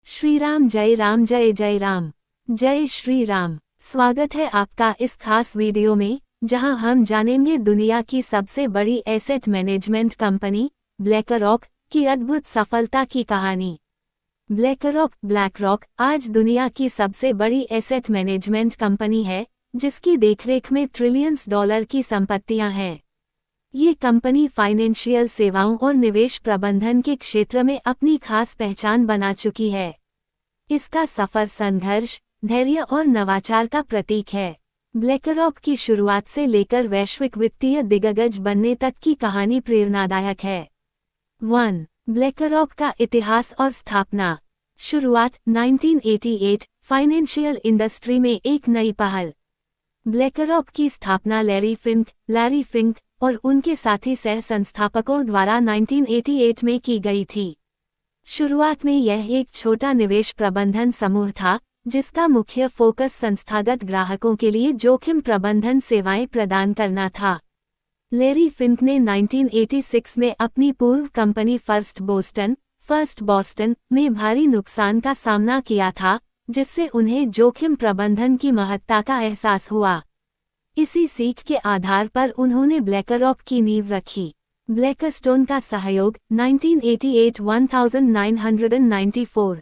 श्री राम जय राम जय जय राम जय श्री राम। स्वागत है आपका इस खास वीडियो में, जहां हम जानेंगे दुनिया की सबसे बड़ी एसेट मैनेजमेंट कंपनी ब्लैकरॉक की अद्भुत सफलता की कहानी। ब्लैकरॉक आज दुनिया की सबसे बड़ी एसेट मैनेजमेंट कंपनी है, जिसकी देखरेख में ट्रिलियंस डॉलर की संपत्तियां हैं। ये कंपनी फाइनेंशियल सेवाओं और निवेश प्रबंधन के क्षेत्र में अपनी खास पहचान बना चुकी है। इसका सफर संघर्ष, धैर्य और नवाचार का प्रतीक है। ब्लैकरॉक की शुरुआत से लेकर वैश्विक वित्तीय दिग्गज बनने तक की कहानी प्रेरणादायक है। 1. ब्लैकरॉक का इतिहास और स्थापना। शुरुआत 1988, फाइनेंशियल इंडस्ट्री में एक नई पहल। ब्लैकरॉक की स्थापना लैरी फिंक और उनके साथी सह संस्थापकों द्वारा 1988 में की गई थी। शुरुआत में यह एक छोटा निवेश प्रबंधन समूह था, जिसका मुख्य फोकस संस्थागत ग्राहकों के लिए जोखिम प्रबंधन सेवाएं प्रदान करना था। लैरी फिंक ने 1986 में अपनी पूर्व कंपनी फर्स्ट बॉस्टन में भारी नुकसान का सामना किया था, जिससे उन्हें जोखिम प्रबंधन की महत्ता का एहसास हुआ। इसी सीख के आधार पर उन्होंने ब्लैकरॉक की नींव रखी। ब्लैकस्टोन का सहयोग 1988-1994।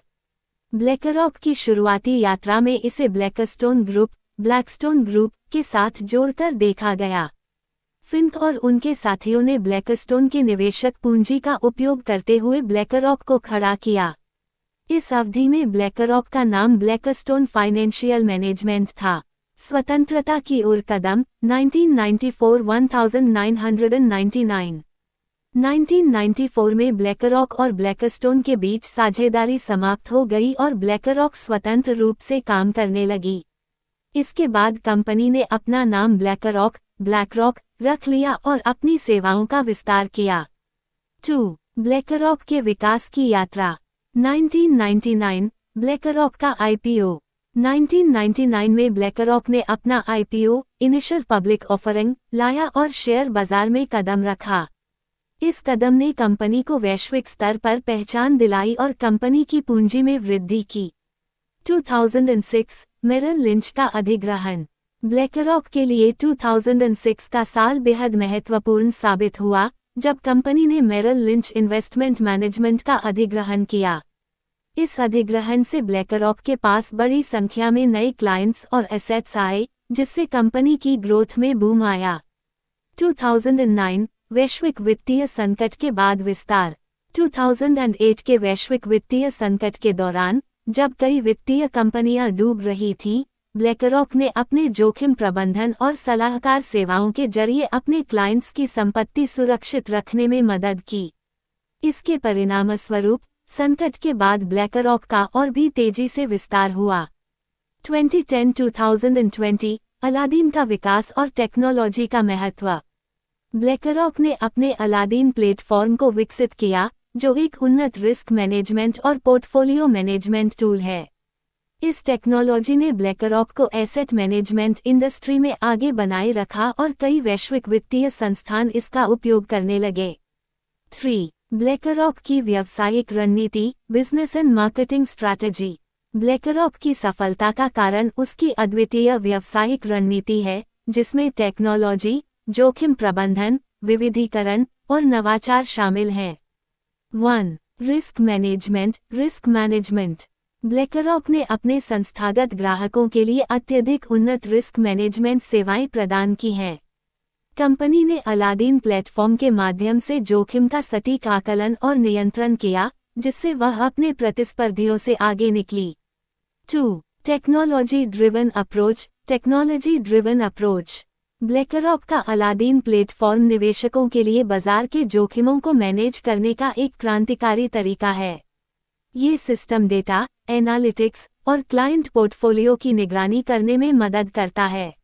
ब्लैकरॉक की शुरुआती यात्रा में इसे ब्लैकस्टोन ग्रुप के साथ जोड़कर देखा गया। फिंक और उनके साथियों ने ब्लैकस्टोन के निवेशक पूंजी का उपयोग करते हुए ब्लैकरॉक को खड़ा किया। इस अवधि में ब्लैकरॉक का नाम ब्लैकस्टोन फाइनेंशियल मैनेजमेंट था। स्वतंत्रता की ओर कदम 1994-1999। 1994 में ब्लैकरॉक और ब्लैकस्टोन के बीच साझेदारी समाप्त हो गई और ब्लैकरॉक स्वतंत्र रूप से काम करने लगी। इसके बाद कंपनी ने अपना नाम ब्लैकरॉक रख लिया और अपनी सेवाओं का विस्तार किया। 2. ब्लैकरॉक के विकास की यात्रा। 1999, ब्लैकरॉक का IPO। 1999 में ब्लैकरॉक ने अपना IPO, इनिशियल पब्लिक ऑफरिंग, लाया और शेयर बाजार में कदम रखा। इस कदम ने कंपनी को वैश्विक स्तर पर पहचान दिलाई और कंपनी की पूंजी में वृद्धि की। 2006, मेरिल लिंच का अधिग्रहण। ब्लैकरॉक के लिए 2006 का साल बेहद महत्वपूर्ण साबित हुआ, जब कंपनी ने मेरिल लिंच इन्वेस्टमेंट मैनेजमेंट का अधिग्रहण किया। इस अधिग्रहण से ब्लैकरॉक के पास बड़ी संख्या में नए क्लाइंट्स और एसेट्स आए, जिससे कंपनी की ग्रोथ में बूम आया। 2009, वैश्विक वित्तीय संकट के बाद विस्तार। 2008 के वैश्विक वित्तीय संकट के दौरान, जब कई वित्तीय कंपनियां डूब रही थीं, ब्लैकरॉक ने अपने जोखिम प्रबंधन और सलाहकार सेवाओं के जरिए अपने क्लाइंट्स की संपत्ति सुरक्षित रखने में मदद की। इसके परिणामस्वरूप संकट के बाद ब्लैकरॉक का और भी तेजी से विस्तार हुआ। 2010-2020, अलादीन का विकास और टेक्नोलॉजी का महत्व। ब्लैकरॉक ने अपने अलादीन प्लेटफॉर्म को विकसित किया, जो एक उन्नत रिस्क मैनेजमेंट और पोर्टफोलियो मैनेजमेंट टूल है। इस टेक्नोलॉजी ने ब्लैकरॉक को एसेट मैनेजमेंट इंडस्ट्री में आगे बनाए रखा और कई वैश्विक वित्तीय संस्थान इसका उपयोग करने लगे। 3. ब्लैकरॉक की व्यावसायिक रणनीति, business and marketing strategy. BlackRock की सफलता का कारण उसकी अद्वितीय व्यावसायिक रणनीति है, जिसमें टेक्नोलॉजी, जोखिम प्रबंधन, विविधीकरण और नवाचार शामिल हैं। 1. Risk management. ब्लैकरॉक ने अपने संस्थागत ग्राहकों के लिए अत्यधिक उन्नत रिस्क मैनेजमेंट सेवाएं प्रदान की हैं। कंपनी ने अलादीन प्लेटफॉर्म के माध्यम से जोखिम का सटीक आकलन और नियंत्रण किया, जिससे वह अपने प्रतिस्पर्धियों से आगे निकली। 2. Technology driven approach. ब्लैकरॉक का अलादीन प्लेटफॉर्म निवेशकों के लिए बाजार के जोखिमों को मैनेज करने का एक क्रांतिकारी तरीका है। ये सिस्टम डेटा, एनालिटिक्स और क्लाइंट पोर्टफोलियो की निगरानी करने में मदद करता है।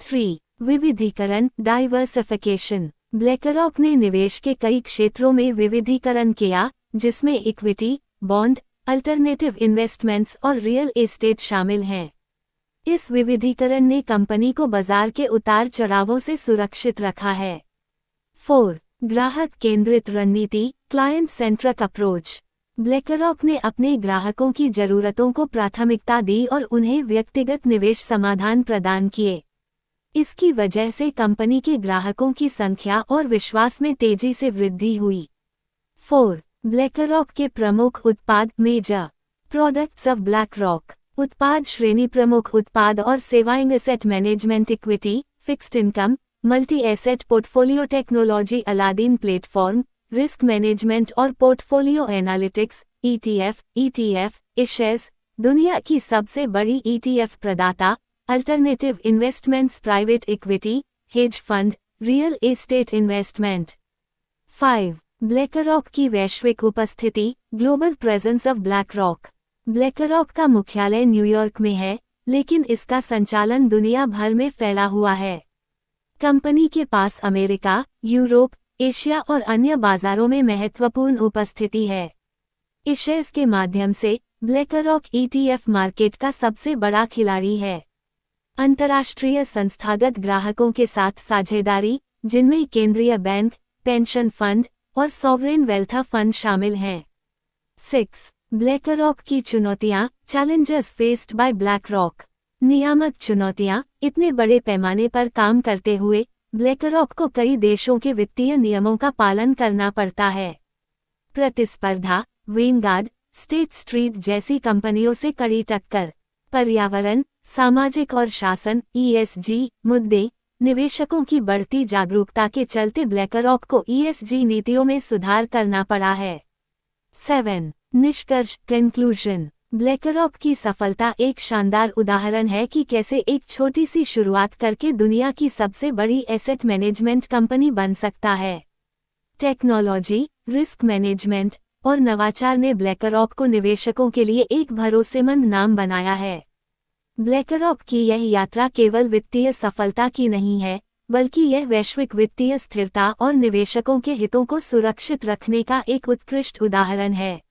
3. विविधीकरण डाइवर्सिफिकेशन। ब्लैकरॉक ने निवेश के कई क्षेत्रों में विविधीकरण किया, जिसमें इक्विटी, बॉन्ड, अल्टरनेटिव इन्वेस्टमेंट्स और रियल एस्टेट शामिल हैं। इस विविधीकरण ने कंपनी को बाजार के उतार चढ़ावों से सुरक्षित रखा है। 4. ग्राहक केंद्रित रणनीति, क्लाइंट सेंट्रिक अप्रोच। ब्लैकरॉक ने अपने ग्राहकों की जरूरतों को प्राथमिकता दी और उन्हें व्यक्तिगत निवेश समाधान प्रदान किए। इसकी वजह से कंपनी के ग्राहकों की संख्या और विश्वास में तेजी से वृद्धि हुई। 4. ब्लैकरॉक के प्रमुख उत्पाद। Major products of BlackRock. उत्पाद श्रेणी। प्रमुख उत्पाद और सेवाएं। Asset management equity, fixed income, multi asset portfolio technology, Aladdin platform, risk management और पोर्टफोलियो एनालिटिक्स। ETF, इशेयर्स, दुनिया की सबसे बड़ी ETF प्रदाता, alternative investments, private equity, hedge fund, real estate investment. 5. BlackRock की वैश्विक उपस्थिति। Global presence of BlackRock. BlackRock का मुख्यालय न्यूयॉर्क में है, लेकिन इसका संचालन दुनिया भर में फैला हुआ है। कंपनी के पास अमेरिका, यूरोप, एशिया और अन्य बाजारों में महत्वपूर्ण उपस्थिति है। इशेयर्स के माध्यम से ब्लैकरॉक ETF मार्केट का सबसे बड़ा खिलाड़ी है। अंतर्राष्ट्रीय संस्थागत ग्राहकों के साथ साझेदारी, जिनमें केंद्रीय बैंक, पेंशन फंड और सॉवरेन वेल्थ फंड शामिल हैं। 6. ब्लैकरॉक की चुनौतियां। Challenges faced by BlackRock. नियामक चुनौतियां। इतने बड़े पैमाने पर काम करते हुए ब्लैकरॉक को कई देशों के वित्तीय नियमों का पालन करना पड़ता है। प्रतिस्पर्धा। वेनगार्ड, स्टेट स्ट्रीट जैसी कंपनियों से कड़ी टक्कर। पर्यावरण, सामाजिक और शासन ESG मुद्दे। निवेशकों की बढ़ती जागरूकता के चलते ब्लैकरॉक को ESG नीतियों में सुधार करना पड़ा है। 7. निष्कर्ष। कंक्लूजन। ब्लैकरॉक की सफलता एक शानदार उदाहरण है कि कैसे एक छोटी सी शुरुआत करके दुनिया की सबसे बड़ी एसेट मैनेजमेंट कंपनी बन सकता है। टेक्नोलॉजी, रिस्क मैनेजमेंट और नवाचार ने ब्लैकरॉक को निवेशकों के लिए एक भरोसेमंद नाम बनाया है। ब्लैकरॉक की यह यात्रा केवल वित्तीय सफलता की नहीं है, बल्कि यह वैश्विक वित्तीय स्थिरता और निवेशकों के हितों को सुरक्षित रखने का एक उत्कृष्ट उदाहरण है।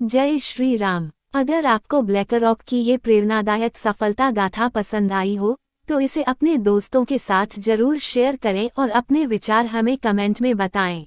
जय श्री राम। अगर आपको ब्लैकरॉक की ये प्रेरणादायक सफलता गाथा पसंद आई हो, तो इसे अपने दोस्तों के साथ जरूर शेयर करें और अपने विचार हमें कमेंट में बताएं।